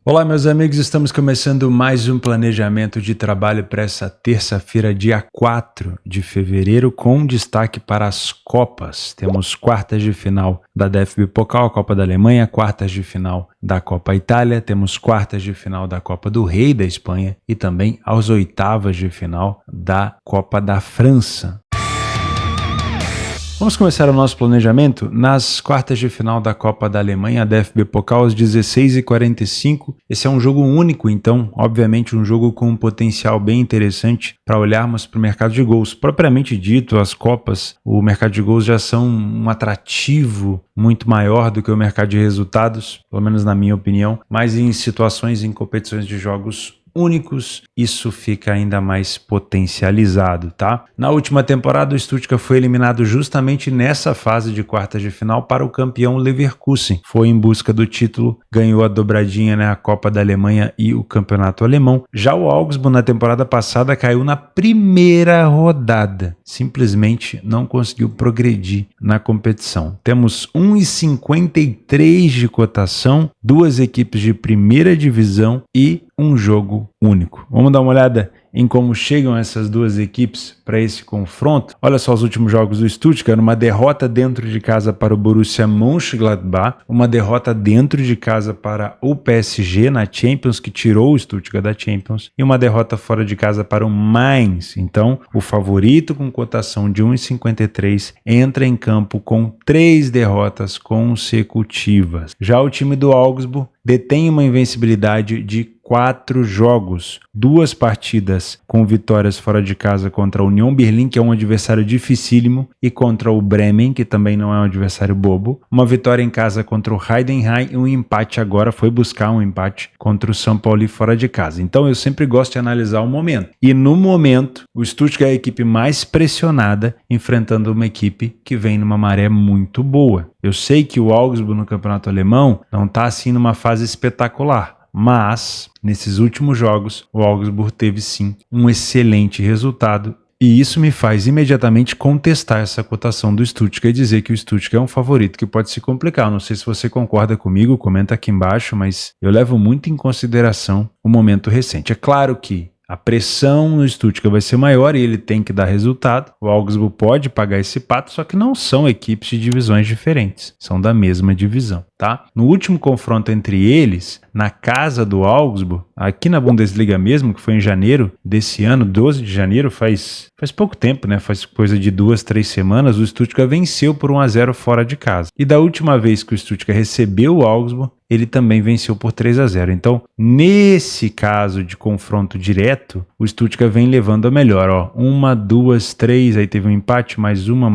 Olá, meus amigos, estamos começando mais um planejamento de trabalho para essa terça-feira, dia 4 de fevereiro, com destaque para as Copas. Temos quartas de final da DFB Pokal, a Copa da Alemanha, quartas de final da Copa Itália, temos quartas de final da Copa do Rei da Espanha e também as oitavas de final da Copa da França. Vamos começar o nosso planejamento nas quartas de final da Copa da Alemanha, a DFB Pokal, às 16h45. Esse é um jogo único, então, obviamente um jogo com um potencial bem interessante para olharmos para o mercado de gols. Propriamente dito, as Copas, o mercado de gols já são um atrativo muito maior do que o mercado de resultados, pelo menos na minha opinião, mas em situações, em competições de jogos únicos, isso fica ainda mais potencializado, tá? Na última temporada, o Stuttgart foi eliminado justamente nessa fase de quartas de final para o campeão Leverkusen. Foi em busca do título, ganhou a dobradinha, né, a Copa da Alemanha e o Campeonato Alemão. Já o Augsburg, na temporada passada, caiu na primeira rodada. Simplesmente não conseguiu progredir na competição. Temos 1,53 de cotação, duas equipes de primeira divisão e um jogo único. Vamos dar uma olhada em como chegam essas duas equipes para esse confronto. Olha só os últimos jogos do Stuttgart: uma derrota dentro de casa para o Borussia Mönchengladbach, uma derrota dentro de casa para o PSG na Champions, que tirou o Stuttgart da Champions, e uma derrota fora de casa para o Mainz. Então, o favorito com cotação de 1,53 entra em campo com 3 derrotas consecutivas. Já o time do Augsburg detém uma invencibilidade de 4 jogos, 2 partidas com vitórias fora de casa contra a Union Berlin, que é um adversário dificílimo, e contra o Bremen, que também não é um adversário bobo, uma vitória em casa contra o Heidenheim e um empate agora, foi buscar um empate contra o São Paulo fora de casa. Então eu sempre gosto de analisar o momento. E no momento, o Stuttgart é a equipe mais pressionada, enfrentando uma equipe que vem numa maré muito boa. Eu sei que o Augsburg no campeonato alemão não está assim numa fase espetacular, mas nesses últimos jogos o Augsburg teve sim um excelente resultado, e isso me faz imediatamente contestar essa cotação do Stuttgart e dizer que o Stuttgart é um favorito que pode se complicar. Não sei se você concorda comigo, comenta aqui embaixo, mas eu levo muito em consideração o momento recente. É claro que a pressão no Stuttgart vai ser maior e ele tem que dar resultado. O Augsburg pode pagar esse pato, só que não são equipes de divisões diferentes, são da mesma divisão, tá? No último confronto entre eles, na casa do Augsburg, aqui na Bundesliga mesmo, que foi em janeiro desse ano, 12 de janeiro, faz pouco tempo, né? Faz coisa de 2, 3 semanas, o Stuttgart venceu por 1-0 fora de casa. E da última vez que o Stuttgart recebeu o Augsburg, ele também venceu por 3-0. Então, nesse caso de confronto direto, o Stuttgart vem levando a melhor. Ó, 1, 2, 3, aí teve um empate, mais uma.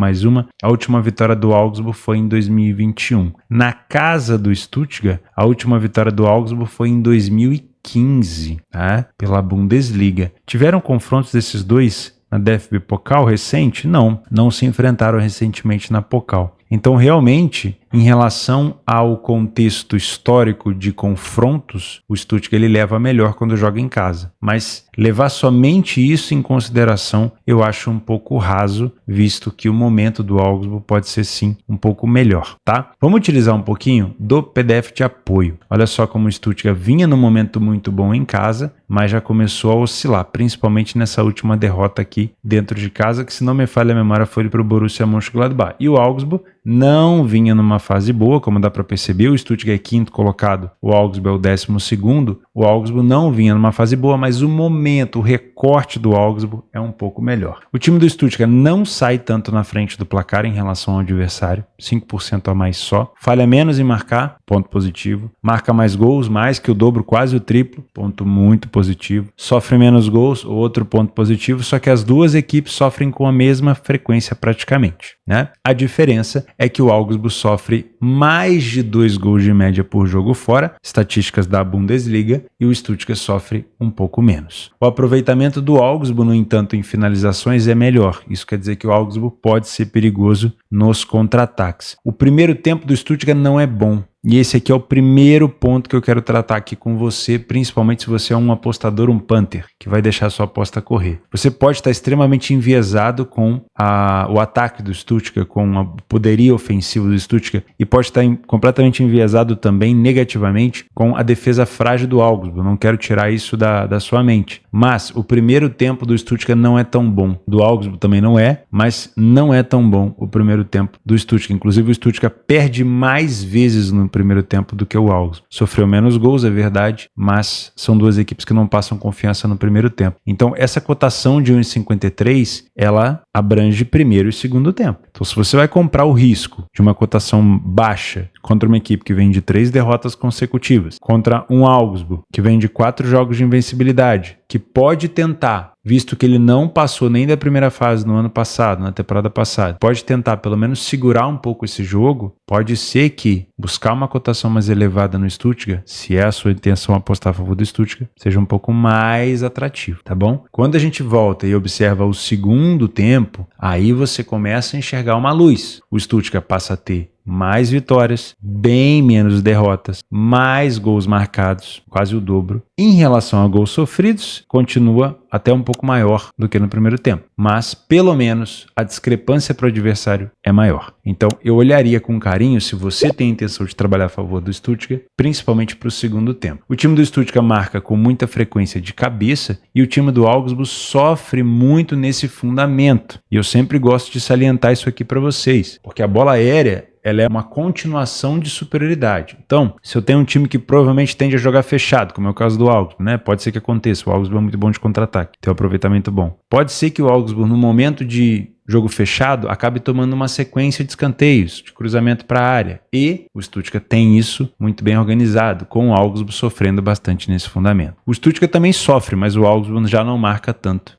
A última vitória do Augsburg foi em 2021. Na casa do Stuttgart, a última vitória do Augsburg foi em 2015, tá? Pela Bundesliga. Tiveram confrontos desses dois na DFB Pokal recente? Não se enfrentaram recentemente na Pokal. Então, realmente, em relação ao contexto histórico de confrontos, o Stuttgart ele leva melhor quando joga em casa. Mas levar somente isso em consideração eu acho um pouco raso, visto que o momento do Augsburg pode ser sim um pouco melhor, tá? Vamos utilizar um pouquinho do PDF de apoio. Olha só como o Stuttgart vinha num momento muito bom em casa, mas já começou a oscilar, principalmente nessa última derrota aqui dentro de casa, que, se não me falha a memória, foi para o Borussia Mönchengladbach. E o Augsburg não vinha numa fase boa, como dá para perceber. O Stuttgart é quinto colocado, o Augsburg é o 12º. O Augsburg não vinha numa fase boa, mas o momento, o recorte do Augsburg é um pouco melhor. O time do Stuttgart não sai tanto na frente do placar em relação ao adversário, 5% a mais só. Falha menos em marcar, ponto positivo. Marca mais gols, mais que o dobro, quase o triplo, ponto muito positivo. Sofre menos gols, outro ponto positivo, só que as duas equipes sofrem com a mesma frequência praticamente, né? A diferença é que o Augsburg sofre mais de 2 gols de média por jogo fora, estatísticas da Bundesliga, e o Stuttgart sofre um pouco menos. O aproveitamento do Augsburg, no entanto, em finalizações é melhor. Isso quer dizer que o Augsburg pode ser perigoso nos contra-ataques. O primeiro tempo do Stuttgart não é bom. E esse aqui é o primeiro ponto que eu quero tratar aqui com você, principalmente se você é um apostador, um punter, que vai deixar a sua aposta correr. Você pode estar extremamente enviesado com o ataque do Stuttgart, com o poderio ofensivo do Stuttgart, e pode estar completamente enviesado também negativamente com a defesa frágil do Augsburg. Não quero tirar isso da sua mente. Mas o primeiro tempo do Stuttgart não é tão bom. Do Augsburg também não é, mas não é tão bom o primeiro tempo do Stuttgart. Inclusive o Stuttgart perde mais vezes no primeiro tempo do que o Augsburg. Sofreu menos gols, é verdade, mas são duas equipes que não passam confiança no primeiro tempo. Então essa cotação de 1,53, ela abrange primeiro e segundo tempo. Então se você vai comprar o risco de uma cotação baixa contra uma equipe que vem de 3 derrotas consecutivas, contra um Augsburg que vem de 4 jogos de invencibilidade, que pode tentar, visto que ele não passou nem da primeira fase no ano passado, na temporada passada, pode tentar pelo menos segurar um pouco esse jogo, pode ser que buscar uma cotação mais elevada no Stuttgart, se é a sua intenção apostar a favor do Stuttgart, seja um pouco mais atrativo, tá bom? Quando a gente volta e observa o segundo tempo, aí você começa a enxergar uma luz. O Stuttgart passa a ter mais vitórias, bem menos derrotas, mais gols marcados, quase o dobro. Em relação a gols sofridos, continua até um pouco maior do que no primeiro tempo, mas pelo menos a discrepância para o adversário é maior. Então eu olharia com carinho se você tem a intenção de trabalhar a favor do Stuttgart, principalmente para o segundo tempo. O time do Stuttgart marca com muita frequência de cabeça e o time do Augsburg sofre muito nesse fundamento. E eu sempre gosto de salientar isso aqui para vocês, porque a bola aérea ela é uma continuação de superioridade. Então, se eu tenho um time que provavelmente tende a jogar fechado, como é o caso do Augsburg, né? Pode ser que aconteça. O Augsburg é muito bom de contra-ataque, tem um aproveitamento bom. Pode ser que o Augsburg, no momento de jogo fechado, acabe tomando uma sequência de escanteios, de cruzamento para a área. E o Stuttgart tem isso muito bem organizado, com o Augsburg sofrendo bastante nesse fundamento. O Stuttgart também sofre, mas o Augsburg já não marca tanto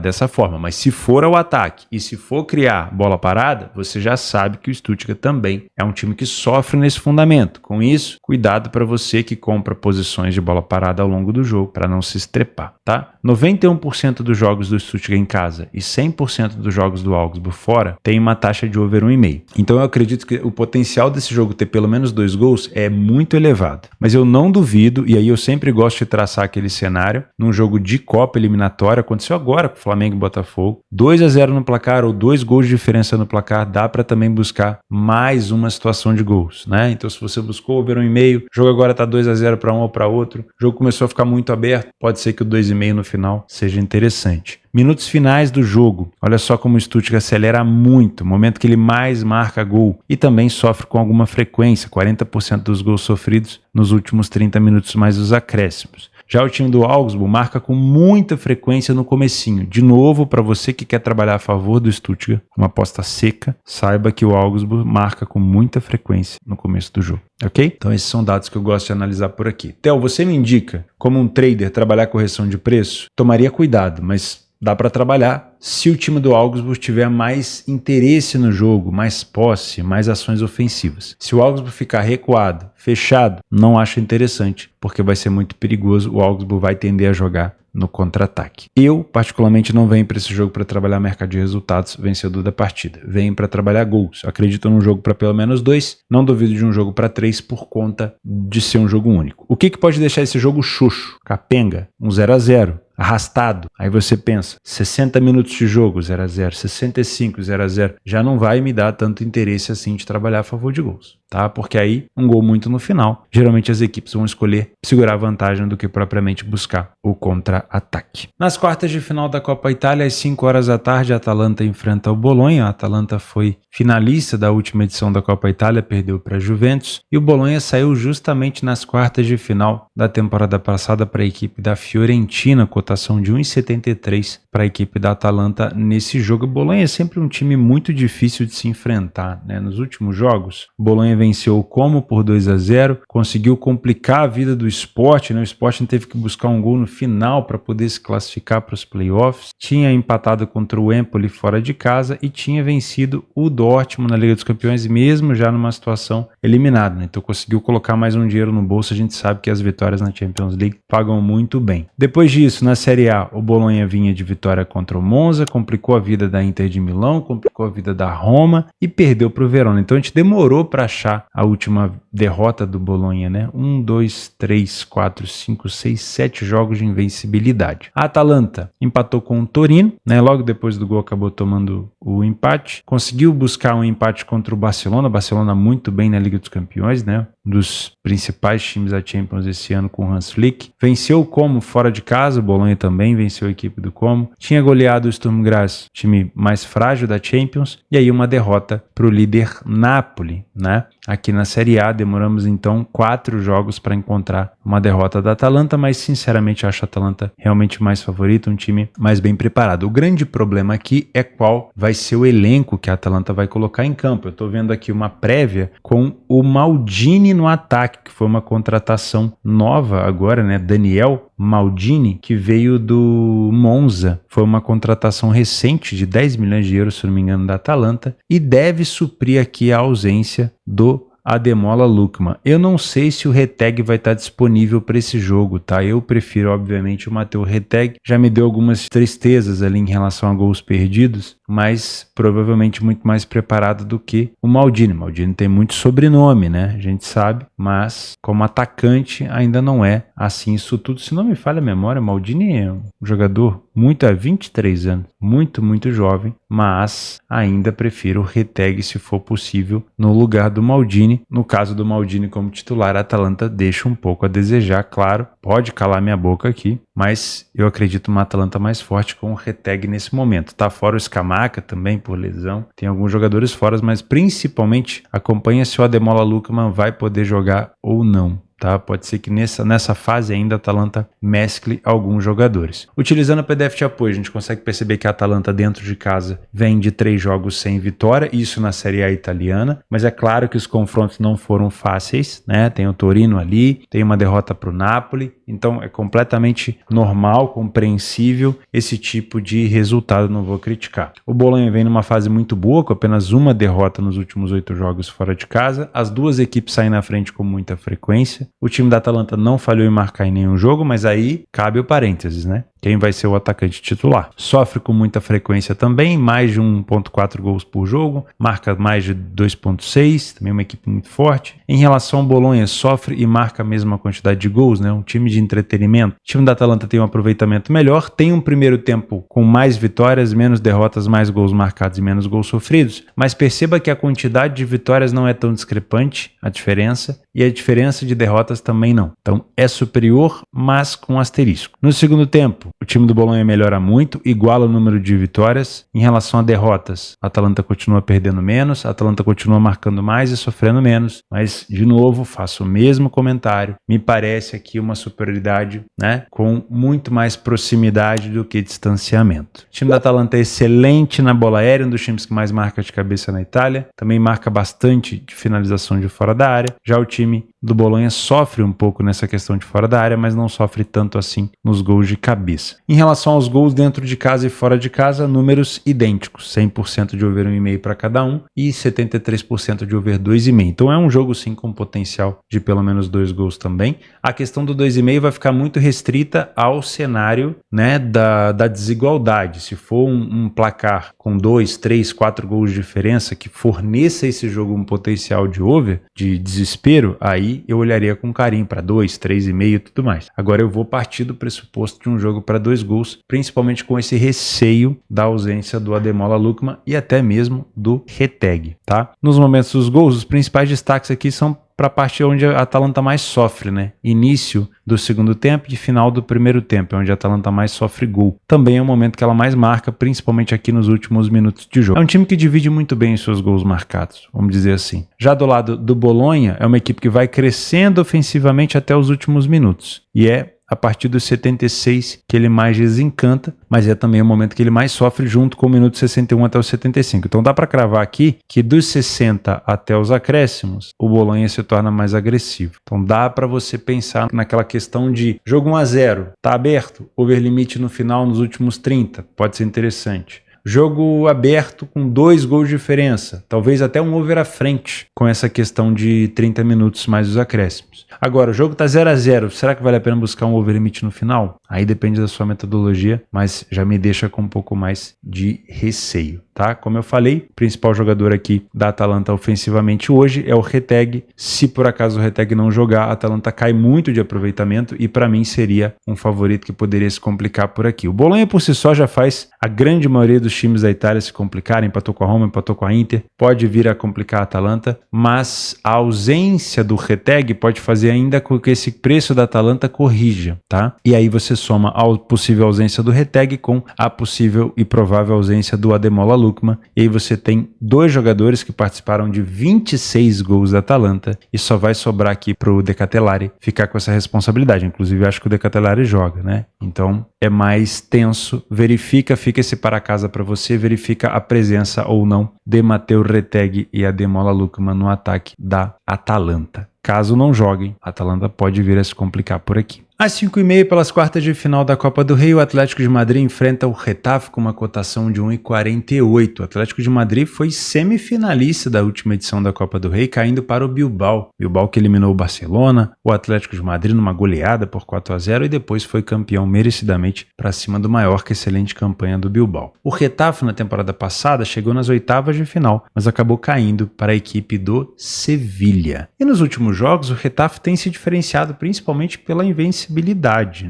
dessa forma. Mas se for ao ataque e se for criar bola parada, você já sabe que o Stuttgart também é um time que sofre nesse fundamento. Com isso, cuidado para você que compra posições de bola parada ao longo do jogo, para não se estrepar, tá? 91% dos jogos do Stuttgart em casa e 100% dos jogos do Augsburg fora tem uma taxa de over 1,5. Então eu acredito que o potencial desse jogo ter pelo menos 2 gols é muito elevado. Mas eu não duvido, e aí eu sempre gosto de traçar aquele cenário, num jogo de Copa eliminatória, aconteceu agora com o Flamengo e Botafogo, 2-0 no placar ou 2 gols de diferença no placar, dá para também buscar mais uma situação de gols, né? Então se você buscou over 1,5, o jogo agora tá 2-0 para um ou para outro, o jogo começou a ficar muito aberto, pode ser que o 2,5 no final seja interessante. Minutos finais do jogo, olha só como o Stuttgart acelera muito, momento que ele mais marca gol e também sofre com alguma frequência, 40% dos gols sofridos nos últimos 30 minutos mais os acréscimos. Já o time do Augsburg marca com muita frequência no comecinho. De novo, para você que quer trabalhar a favor do Stuttgart, uma aposta seca, saiba que o Augsburg marca com muita frequência no começo do jogo. Ok? Então esses são dados que eu gosto de analisar por aqui. Theo, você me indica como um trader trabalhar correção de preço? Tomaria cuidado, mas dá para trabalhar se o time do Augsburg tiver mais interesse no jogo, mais posse, mais ações ofensivas. Se o Augsburg ficar recuado, fechado, não acho interessante, porque vai ser muito perigoso, o Augsburg vai tender a jogar no contra-ataque. Eu, particularmente, não venho para esse jogo para trabalhar mercado de resultados, vencedor da partida. Venho para trabalhar gols. Acredito num jogo para pelo menos 2, não duvido de um jogo para 3 por conta de ser um jogo único. O que pode deixar esse jogo xoxo, capenga, um 0-0? Arrastado, aí você pensa, 60 minutos de jogo, 0-0, 65, 0-0, já não vai me dar tanto interesse assim de trabalhar a favor de gols, tá? Porque aí, um gol muito no final, geralmente as equipes vão escolher segurar a vantagem do que propriamente buscar o contra-ataque. Nas quartas de final da Copa Itália, às 5 horas da tarde, a Atalanta enfrenta o Bolonha. A Atalanta foi finalista da última edição da Copa Itália, perdeu para a Juventus, e o Bolonha saiu justamente nas quartas de final da temporada passada para a equipe da Fiorentina, cotação de 1,73 para a equipe da Atalanta nesse jogo. O Bolonha é sempre um time muito difícil de se enfrentar, né? Nos últimos jogos, o Bolonha venceu o Como por 2-0, conseguiu complicar a vida do Sporting, né? O Sporting teve que buscar um gol no final para poder se classificar para os playoffs, tinha empatado contra o Empoli fora de casa e tinha vencido o Dortmund na Liga dos Campeões, mesmo já numa situação eliminada, né? Então conseguiu colocar mais um dinheiro no bolso. A gente sabe que as vitórias na Champions League pagam muito bem. Depois disso, na Série A, o Bolonha vinha de vitória contra o Monza, complicou a vida da Inter de Milão, complicou a vida da Roma e perdeu para o Verona. Então a gente demorou para achar achar a última derrota do Bolonha, né? 1, 2, 3, 4, 5, 6, 7 jogos de invencibilidade. A Atalanta empatou com o Torino, né? Logo depois do gol acabou tomando o empate. Conseguiu buscar um empate contra o Barcelona. Barcelona muito bem na Liga dos Campeões, né? Um dos principais times da Champions esse ano com o Hans Flick. Venceu o Como fora de casa, o Bolonha também venceu a equipe do Como. Tinha goleado o Sturm Graz, time mais frágil da Champions, e aí uma derrota para o líder Napoli, né? Aqui na Série A demoramos então 4 jogos para encontrar uma derrota da Atalanta, mas sinceramente acho a Atalanta realmente mais favorita, um time mais bem preparado. O grande problema aqui é qual vai ser o elenco que a Atalanta vai colocar em campo. Eu estou vendo aqui uma prévia com o Maldini no ataque, que foi uma contratação nova agora, né? Daniel Maldini, que veio do Monza. Foi uma contratação recente de 10 milhões de euros, se não me engano, da Atalanta, e deve suprir aqui a ausência do Ademola Lookman. Eu não sei se o Retegui vai estar disponível para esse jogo, tá? Eu prefiro, obviamente, o Matteo Retegui. Já me deu algumas tristezas ali em relação a gols perdidos, mas provavelmente muito mais preparado do que o Maldini. Maldini tem muito sobrenome, né? A gente sabe, mas como atacante ainda não é assim isso tudo. Se não me falha a memória, Maldini é um jogador muito há 23 anos, muito jovem, mas ainda prefiro o Retegui se for possível no lugar do Maldini. No caso do Maldini como titular, a Atalanta deixa um pouco a desejar, claro, pode calar minha boca aqui, mas eu acredito uma Atalanta mais forte com o Retegui nesse momento. Tá fora o Scamacca também por lesão, tem alguns jogadores fora, mas principalmente acompanha se o Ademola Lookman vai poder jogar ou não. Tá? Pode ser que nessa fase ainda a Atalanta mescle alguns jogadores. Utilizando o PDF de apoio, a gente consegue perceber que a Atalanta dentro de casa vem de 3 jogos sem vitória, isso na Série A italiana, mas é claro que os confrontos não foram fáceis, né? Tem o Torino ali, tem uma derrota para o Napoli, então é completamente normal, compreensível esse tipo de resultado, não vou criticar. O Bolonha vem numa fase muito boa, com apenas uma derrota nos últimos 8 jogos fora de casa, as duas equipes saem na frente com muita frequência. O time da Atalanta não falhou em marcar em nenhum jogo, mas aí cabe o parênteses, né? Quem vai ser o atacante titular? Sofre com muita frequência também, mais de 1,4 gols por jogo, marca mais de 2,6, também uma equipe muito forte. Em relação ao Bolonha, sofre e marca a mesma quantidade de gols, né? Um time de entretenimento. O time da Atalanta tem um aproveitamento melhor, tem um primeiro tempo com mais vitórias, menos derrotas, mais gols marcados e menos gols sofridos, mas perceba que a quantidade de vitórias não é tão discrepante, a diferença, e a diferença de derrotas também não. Então é superior, mas com asterisco. No segundo tempo, o time do Bolonha melhora muito, iguala o número de vitórias. Em relação a derrotas, a Atalanta continua perdendo menos, a Atalanta continua marcando mais e sofrendo menos, mas de novo faço o mesmo comentário, me parece aqui uma superioridade, né, com muito mais proximidade do que distanciamento. O time da Atalanta é excelente na bola aérea, um dos times que mais marca de cabeça na Itália, também marca bastante de finalização de fora da área. Já o time do Bolonha sofre um pouco nessa questão de fora da área, mas não sofre tanto assim nos gols de cabeça. Em relação aos gols dentro de casa e fora de casa, números idênticos, 100% de over 1,5 para cada um e 73% de over 2,5. Então é um jogo sim com potencial de pelo menos 2 gols também. A questão do 2,5 vai ficar muito restrita ao cenário, né, da desigualdade. Se for um placar com 2, 3, 4 gols de diferença que forneça esse jogo um potencial de over, de desespero, aí eu olharia com carinho para 2, 3,5 e tudo mais. Agora eu vou partir do pressuposto de um jogo para 2 gols, principalmente com esse receio da ausência do Ademola Lookman e até mesmo do Retegui, tá? Nos momentos dos gols, os principais destaques aqui são para a parte onde a Atalanta mais sofre, né? Início do segundo tempo e final do primeiro tempo, onde a Atalanta mais sofre gol. Também é o momento que ela mais marca, principalmente aqui nos últimos minutos de jogo. É um time que divide muito bem os seus gols marcados, vamos dizer assim. Já do lado do Bolonha, é uma equipe que vai crescendo ofensivamente até os últimos minutos. E é a partir dos 76 que ele mais desencanta, mas é também o momento que ele mais sofre junto com o minuto 61 até os 75. Então dá para cravar aqui que dos 60 até os acréscimos, o Bolonha se torna mais agressivo. Então dá para você pensar naquela questão de jogo 1-0, tá aberto, over limite no final nos últimos 30, pode ser interessante. Jogo aberto com 2 gols de diferença, talvez até um over à frente com essa questão de 30 minutos mais os acréscimos. Agora, o jogo está 0-0, será que vale a pena buscar um over limite no final? Aí depende da sua metodologia, mas já me deixa com um pouco mais de receio, tá? tá? Como eu falei, o principal jogador aqui da Atalanta ofensivamente hoje é o Retegui. Se por acaso o Retegui não jogar, a Atalanta cai muito de aproveitamento e para mim seria um favorito que poderia se complicar por aqui. O Bolonha por si só já faz a grande maioria dos times da Itália se complicarem, empatou com a Roma, empatou com a Inter, pode vir a complicar a Atalanta, mas a ausência do Retegui pode fazer ainda com que esse preço da Atalanta corrija, tá? E aí você soma a possível ausência do Retegui com a possível e provável ausência do Ademola Lookman, e aí você tem dois jogadores que participaram de 26 gols da Atalanta e só vai sobrar aqui pro De Ketelaere ficar com essa responsabilidade. Inclusive acho que o De Ketelaere joga, né? Então é mais tenso. Verifica, fica esse para casa para você, verifica a presença ou não de Matteo Retegui e Ademola Lookman no ataque da Atalanta. Caso não joguem, a Atalanta pode vir a se complicar por aqui. Às 5h30, pelas quartas de final da Copa do Rei, o Atlético de Madrid enfrenta o Getafe com uma cotação de 1,48. O Atlético de Madrid foi semifinalista da última edição da Copa do Rei, caindo para o Bilbao. Bilbao que eliminou o Barcelona, o Atlético de Madrid numa goleada por 4-0 e depois foi campeão merecidamente para cima do Mallorca, excelente campanha do Bilbao. O Getafe na temporada passada chegou nas oitavas de final, mas acabou caindo para a equipe do Sevilha. E nos últimos jogos, o Getafe tem se diferenciado principalmente pela invencibilidade,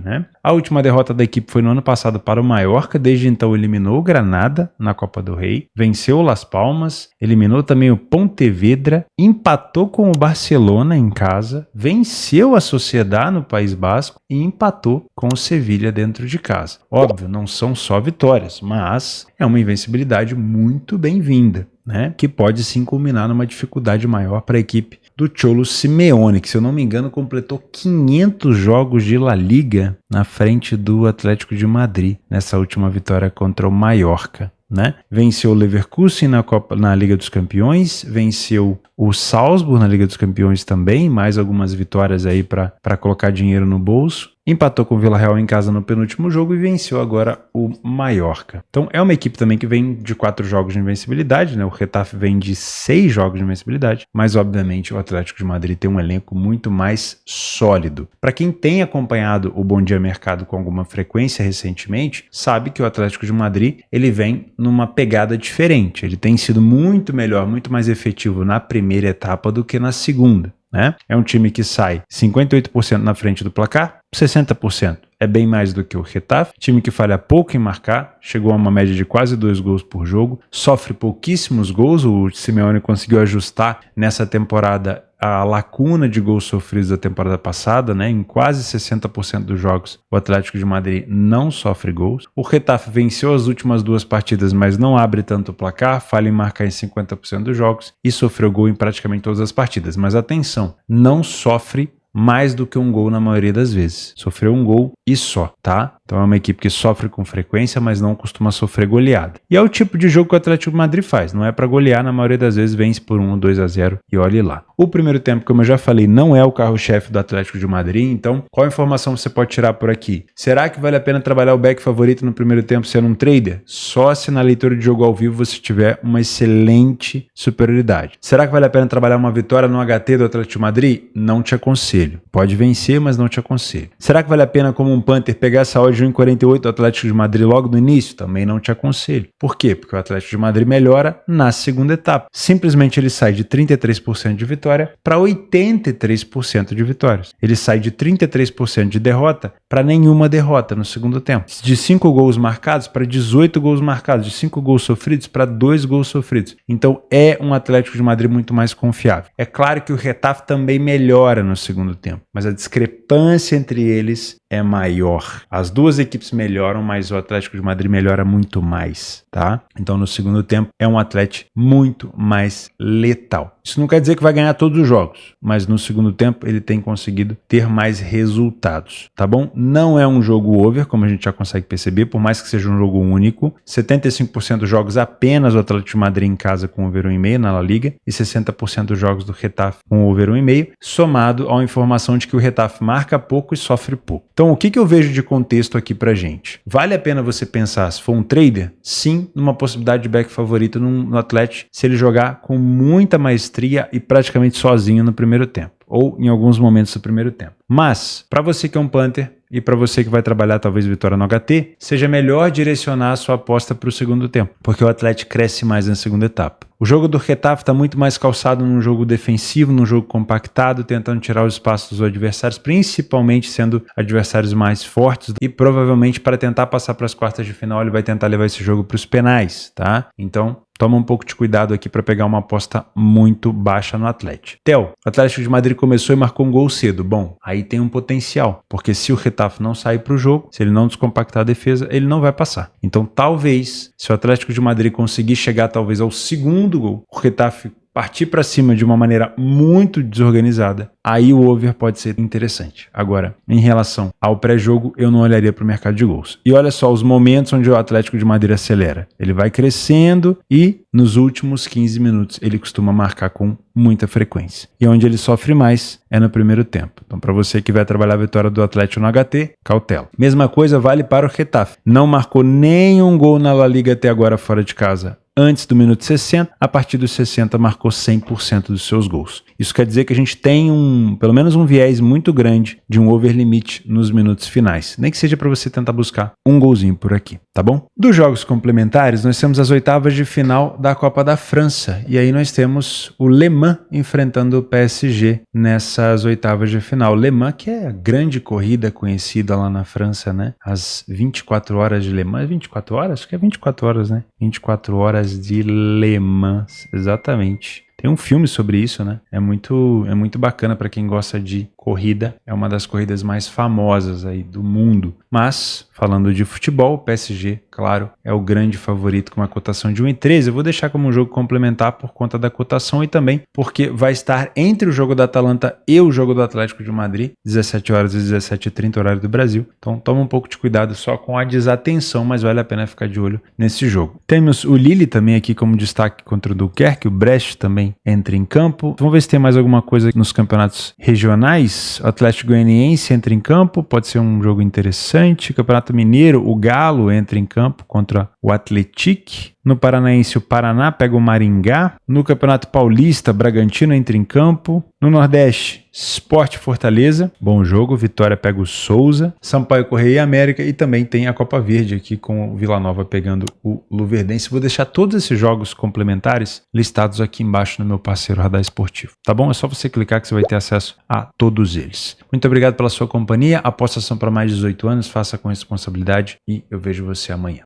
né? A última derrota da equipe foi no ano passado para o Mallorca, desde então eliminou o Granada na Copa do Rei, venceu o Las Palmas, eliminou também o Pontevedra, empatou com o Barcelona em casa, venceu a Sociedad no País Basco e empatou com o Sevilha dentro de casa. Óbvio, não são só vitórias, mas é uma invencibilidade muito bem-vinda, né? Que pode sim culminar numa dificuldade maior para a equipe do Cholo Simeone, que se eu não me engano completou 500 jogos de La Liga na frente do Atlético de Madrid nessa última vitória contra o Mallorca, né? Venceu o Leverkusen na Liga dos Campeões, venceu o Salzburg na Liga dos Campeões também, mais algumas vitórias aí para colocar dinheiro no bolso. Empatou com o Villarreal em casa no penúltimo jogo e venceu agora o Mallorca. Então é uma equipe também que vem de 4 jogos de invencibilidade, né? O Getafe vem de 6 jogos de invencibilidade, mas obviamente o Atlético de Madrid tem um elenco muito mais sólido. Para quem tem acompanhado o Bom Dia Mercado com alguma frequência recentemente, sabe que o Atlético de Madrid ele vem numa pegada diferente. Ele tem sido muito melhor, muito mais efetivo na primeira etapa do que na segunda, né? É um time que sai 58% na frente do placar, 60%. É bem mais do que o Getafe, time que falha pouco em marcar, chegou a uma média de quase 2 gols por jogo, sofre pouquíssimos gols, o Simeone conseguiu ajustar nessa temporada a lacuna de gols sofridos da temporada passada, né? Em quase 60% dos jogos o Atlético de Madrid não sofre gols. O Getafe venceu as últimas 2 partidas, mas não abre tanto o placar, falha em marcar em 50% dos jogos e sofreu gol em praticamente todas as partidas. Mas atenção, não sofre mais do que um gol na maioria das vezes. Sofreu um gol e só, tá? Então é uma equipe que sofre com frequência, mas não costuma sofrer goleada. E é o tipo de jogo que o Atlético de Madrid faz. Não é para golear, na maioria das vezes vence por 1 ou 2-0 e olhe lá. O primeiro tempo, como eu já falei, não é o carro-chefe do Atlético de Madrid, então qual informação você pode tirar por aqui? Será que vale a pena trabalhar o back favorito no primeiro tempo sendo um trader? Só se na leitura de jogo ao vivo você tiver uma excelente superioridade. Será que vale a pena trabalhar uma vitória no HT do Atlético de Madrid? Não te aconselho. Pode vencer, mas não te aconselho. Será que vale a pena, como um Panther, pegar essa odd de 1,48 do Atlético de Madrid logo no início? Também não te aconselho. Por quê? Porque o Atlético de Madrid melhora na segunda etapa. Simplesmente ele sai de 33% de vitória para 83% de vitórias. Ele sai de 33% de derrota para nenhuma derrota no segundo tempo. De 5 gols marcados para 18 gols marcados. De 5 gols sofridos para 2 gols sofridos. Então é um Atlético de Madrid muito mais confiável. É claro que o Getafe também melhora no segundo tempo, mas a discrepância entre eles é maior. As duas equipes melhoram, mas o Atlético de Madrid melhora muito mais, tá? Então no segundo tempo é um Atlético muito mais letal. Isso não quer dizer que vai ganhar todos os jogos, mas no segundo tempo ele tem conseguido ter mais resultados, tá bom? Não é um jogo over, como a gente já consegue perceber, por mais que seja um jogo único. 75% dos jogos apenas o Atlético de Madrid em casa com over 1,5 na La Liga e 60% dos jogos do Getafe com over 1,5, somado à informação de que o Getafe marca pouco e sofre pouco. Então, o que eu vejo de contexto aqui pra gente? Vale a pena você pensar, se for um trader? Sim, numa possibilidade de back favorito no Atlético, se ele jogar com muita maestria e praticamente sozinho no primeiro tempo. ou em alguns momentos do primeiro tempo. Mas, para você que é um punter, e para você que vai trabalhar talvez vitória no HT, seja melhor direcionar a sua aposta para o segundo tempo, porque o Atlético cresce mais na segunda etapa. O jogo do Getafe está muito mais calçado num jogo defensivo, num jogo compactado, tentando tirar os espaços dos adversários, principalmente sendo adversários mais fortes, e provavelmente para tentar passar para as quartas de final ele vai tentar levar esse jogo para os penais, tá? Então, toma um pouco de cuidado aqui para pegar uma aposta muito baixa no Atlético. Theo, o Atlético de Madrid começou e marcou um gol cedo. Bom, aí tem um potencial, porque se o Getafe não sair para o jogo, se ele não descompactar a defesa, ele não vai passar. Então, talvez, se o Atlético de Madrid conseguir chegar talvez ao segundo gol, o Getafe partir para cima de uma maneira muito desorganizada, aí o over pode ser interessante. Agora, em relação ao pré-jogo, eu não olharia para o mercado de gols. E olha só os momentos onde o Atlético de Madrid acelera. Ele vai crescendo e nos últimos 15 minutos ele costuma marcar com muita frequência. E onde ele sofre mais é no primeiro tempo. Então, para você que vai trabalhar a vitória do Atlético no HT, cautela. Mesma coisa vale para o Getafe. Não marcou nenhum gol na La Liga até agora fora de casa. Antes do minuto 60, a partir dos 60 marcou 100% dos seus gols. Isso quer dizer que a gente tem pelo menos um viés muito grande de um over limit nos minutos finais. Nem que seja para você tentar buscar um golzinho por aqui, tá bom? Dos jogos complementares, nós temos as oitavas de final da Copa da França. E aí nós temos o Le Mans enfrentando o PSG nessas oitavas de final. Le Mans, que é a grande corrida conhecida lá na França, né? As 24 horas de Le Mans. 24 horas? Acho que é 24 horas, né? 24 horas de Le Mans, exatamente. Tem um filme sobre isso, né? É muito bacana para quem gosta de corrida. É uma das corridas mais famosas aí do mundo. Mas, falando de futebol, o PSG, claro, é o grande favorito com uma cotação de 1,13. Eu vou deixar como um jogo complementar por conta da cotação e também porque vai estar entre o jogo da Atalanta e o jogo do Atlético de Madrid, 17 horas e 17h30, horário do Brasil. Então, toma um pouco de cuidado só com a desatenção, mas vale a pena ficar de olho nesse jogo. Temos o Lille também aqui como destaque contra o Dunkerque, o Brest também entra em campo. Vamos ver se tem mais alguma coisa nos campeonatos regionais. O Atlético Goianiense entra em campo, pode ser um jogo interessante. Campeonato Mineiro, o Galo entra em campo contra o Atlético. No Paranaense, o Paraná pega o Maringá. No Campeonato Paulista, Bragantino entra em campo. No Nordeste, Sport Fortaleza, bom jogo. Vitória pega o Souza. Sampaio Correia e América. E também tem a Copa Verde aqui com o Vila Nova pegando o Luverdense. Vou deixar todos esses jogos complementares listados aqui embaixo no meu parceiro Radar Esportivo. Tá bom? É só você clicar que você vai ter acesso a todos eles. Muito obrigado pela sua companhia. Apostas são para mais de 18 anos. Faça com responsabilidade e eu vejo você amanhã.